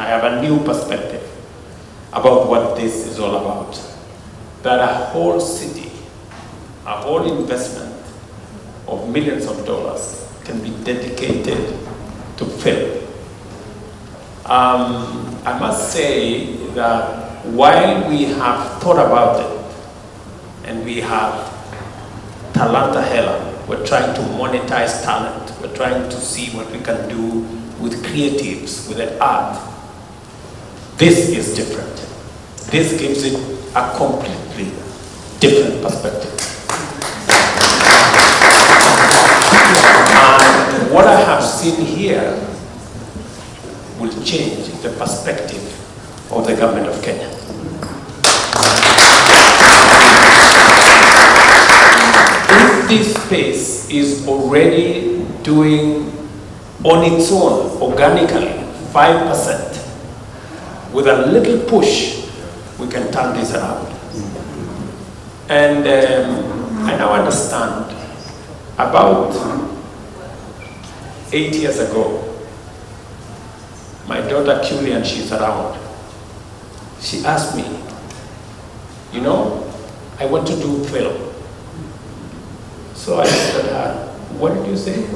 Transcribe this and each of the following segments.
I have a new perspective about what this is all about. That a whole city, a whole investment of millions of dollars can be dedicated to film. I must say that while we have thought about it, and we have Talanta Hela, we're trying to monetize talent, we're trying to see what we can do with creatives, with the art. This is different. This gives it a completely different perspective. And what I have seen here will change the perspective of the government of Kenya. If this space is already doing on its own, organically, 5%, with a little push, we can turn this around. And I now understand, about 8 years ago, my daughter Julian, she's around, she asked me, you know, I want to do film. So I said to her, what did you say?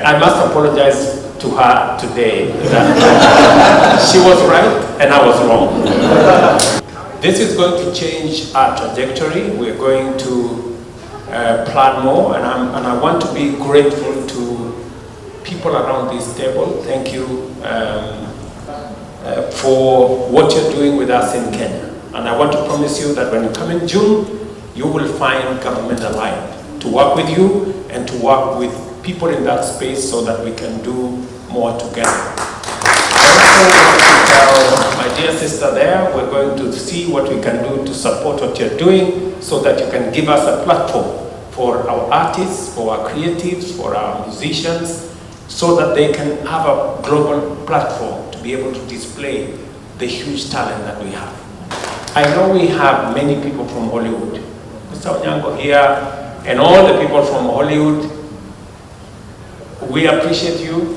I must apologize to her today that she was right and I was wrong. This is going to change our trajectory. We're going to plan more, and I want to be grateful to people around this table. Thank you for what you're doing with us in Kenya. And I want to promise you that when you come in June, you will find government aligned to work with you and to work with people in that space so that we can do more together. I also want to tell my dear sister there, we're going to see what we can do to support what you're doing so that you can give us a platform for our artists, for our creatives, for our musicians, so that they can have a global platform to be able to display the huge talent that we have. I know we have many people from Hollywood. Mr. Onyango here, and all the people from Hollywood, we appreciate you,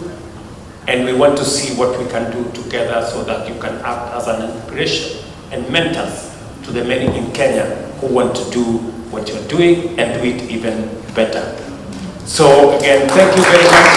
and we want to see what we can do together so that you can act as an inspiration and mentors to the many in Kenya who want to do what you're doing and do it even better. So again, thank you very much.